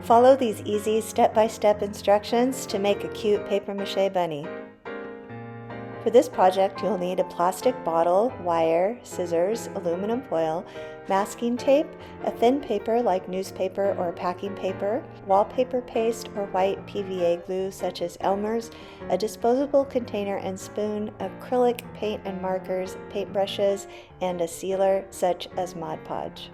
Follow these easy step-by-step instructions to make a cute papier-mâché bunny. For this project, you'll need a plastic bottle, wire, scissors, aluminum foil, masking tape, a thin paper like newspaper or packing paper, wallpaper paste or white PVA glue such as Elmer's, a disposable container and spoon, acrylic paint and markers, paintbrushes, and a sealer such as Mod Podge.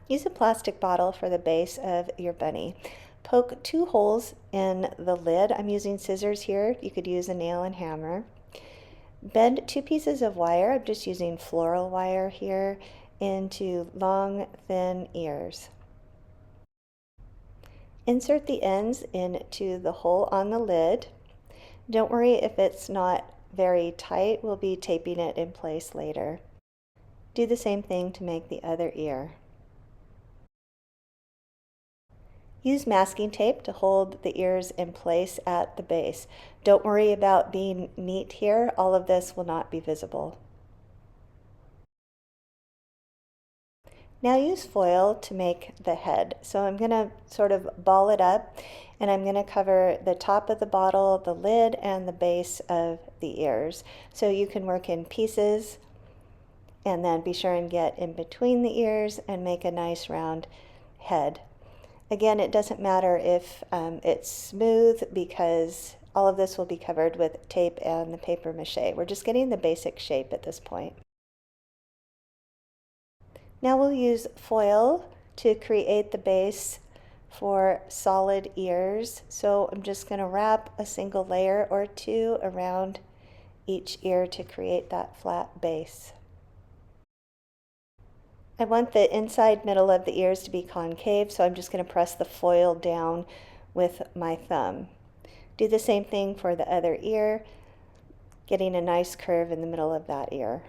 Use a plastic bottle for the base of your bunny. Poke 2 holes in the lid. I'm using scissors here. You could use a nail and hammer. Bend 2 pieces of wire, I'm just using floral wire here, into long, thin ears. Insert the ends into the hole on the lid. Don't worry if it's not very tight. We'll be taping it in place later. Do the same thing to make the other ear. Use masking tape to hold the ears in place at the base. Don't worry about being neat here. All of this will not be visible. Now use foil to make the head. So I'm going to sort of ball it up, and I'm going to cover the top of the bottle, the lid, and the base of the ears. So you can work in pieces and then be sure and get in between the ears and make a nice round head. Again, it doesn't matter if it's smooth because all of this will be covered with tape and the paper mache. We're just getting the basic shape at this point. Now we'll use foil to create the base for solid ears. So I'm just going to wrap a single layer or 2 around each ear to create that flat base. I want the inside middle of the ears to be concave, so I'm just going to press the foil down with my thumb. Do the same thing for the other ear, getting a nice curve in the middle of that ear.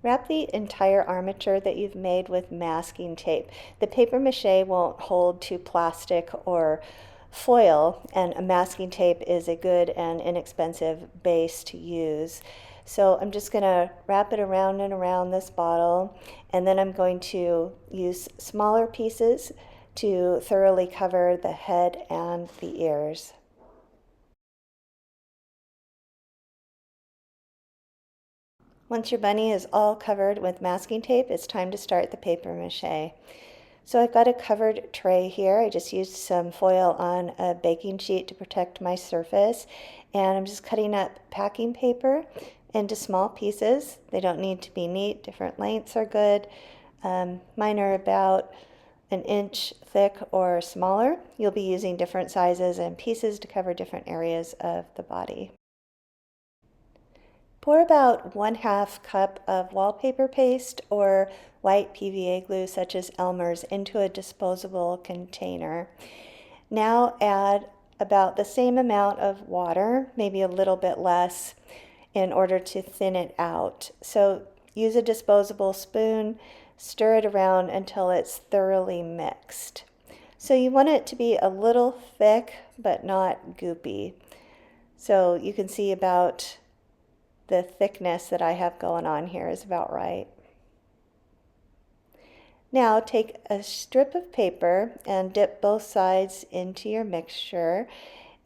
Wrap the entire armature that you've made with masking tape. The paper mache won't hold to plastic or foil, and a masking tape is a good and inexpensive base to use. So I'm just going to wrap it around and around this bottle, and then I'm going to use smaller pieces to thoroughly cover the head and the ears. Once your bunny is all covered with masking tape, it's time to start the paper mache. So I've got a covered tray here. I just used some foil on a baking sheet to protect my surface, and I'm just cutting up packing paper into small pieces. They don't need to be neat. Different lengths are good. Mine are about 1 inch thick or smaller. You'll be using different sizes and pieces to cover different areas of the body. Pour about 1/2 cup of wallpaper paste or white PVA glue such as Elmer's into a disposable container. Now add about the same amount of water, maybe a little bit less, in order to thin it out. So use a disposable spoon, stir it around until it's thoroughly mixed. So you want it to be a little thick but not goopy. So you can see about the thickness that I have going on here is about right. Now take a strip of paper and dip both sides into your mixture,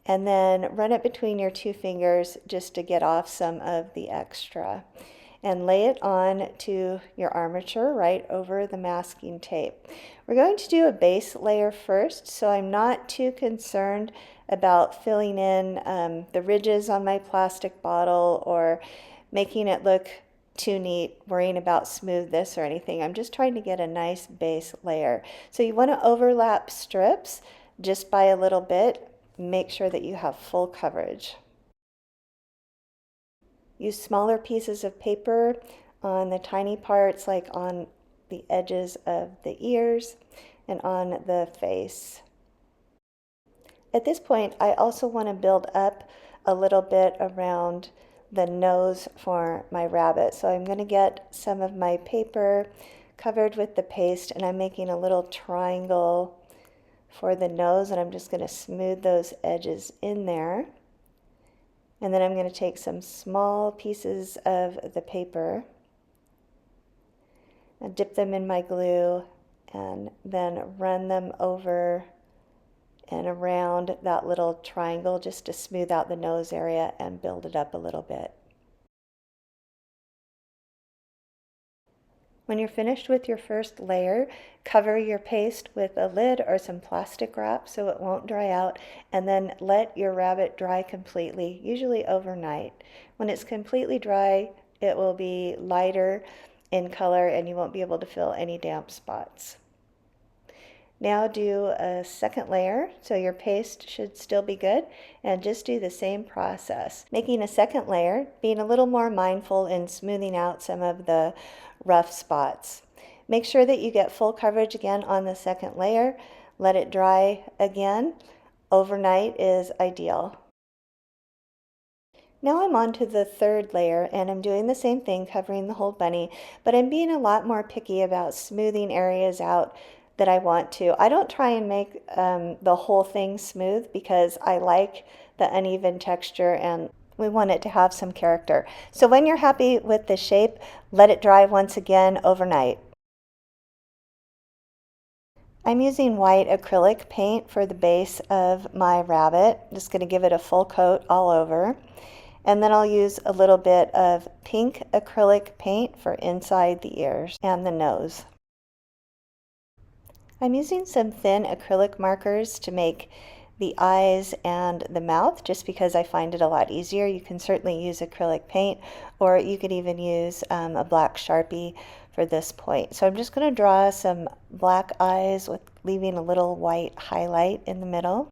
and then run it between your 2 fingers just to get off some of the extra. And lay it on to your armature right over the masking tape. We're going to do a base layer first, so I'm not too concerned about filling in the ridges on my plastic bottle or making it look too neat, worrying about smoothness or anything. I'm just trying to get a nice base layer. So you want to overlap strips just by a little bit. Make sure that you have full coverage. Use smaller pieces of paper on the tiny parts, like on the edges of the ears and on the face. At this point, I also want to build up a little bit around the nose for my rabbit. So I'm going to get some of my paper covered with the paste, and I'm making a little triangle for the nose, and I'm just going to smooth those edges in there. And then I'm going to take some small pieces of the paper and dip them in my glue and then run them over and around that little triangle just to smooth out the nose area and build it up a little bit. When you're finished with your first layer, cover your paste with a lid or some plastic wrap so it won't dry out, and then let your rabbit dry completely, usually overnight. When it's completely dry, it will be lighter in color and you won't be able to fill any damp spots. Now do a second layer, so your paste should still be good, and just do the same process. Making a second layer, being a little more mindful in smoothing out some of the rough spots. Make sure that you get full coverage again on the second layer. Let it dry again. Overnight is ideal. Now I'm on to the third layer, and I'm doing the same thing, covering the whole bunny, but I'm being a lot more picky about smoothing areas out that I want to. I don't try and make the whole thing smooth because I like the uneven texture and we want it to have some character. So when you're happy with the shape, let it dry once again overnight. I'm using white acrylic paint for the base of my rabbit. Just going to give it a full coat all over. And then I'll use a little bit of pink acrylic paint for inside the ears and the nose. I'm using some thin acrylic markers to make the eyes and the mouth just because I find it a lot easier. You can certainly use acrylic paint, or you could even use a black Sharpie for this point. So I'm just going to draw some black eyes with leaving a little white highlight in the middle.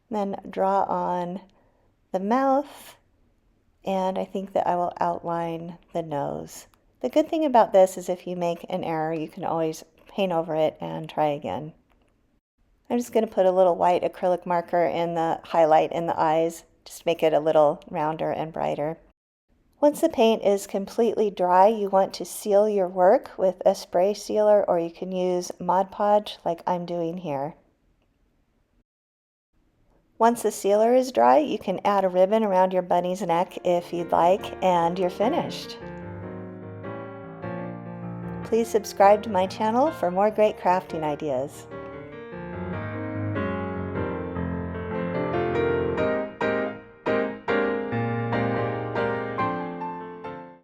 Then draw on the mouth, and I think that I will outline the nose. The good thing about this is if you make an error, you can always paint over it and try again. I'm just going to put a little white acrylic marker in the highlight in the eyes, just to make it a little rounder and brighter. Once the paint is completely dry, you want to seal your work with a spray sealer, or you can use Mod Podge like I'm doing here. Once the sealer is dry, you can add a ribbon around your bunny's neck if you'd like, and you're finished. Please subscribe to my channel for more great crafting ideas.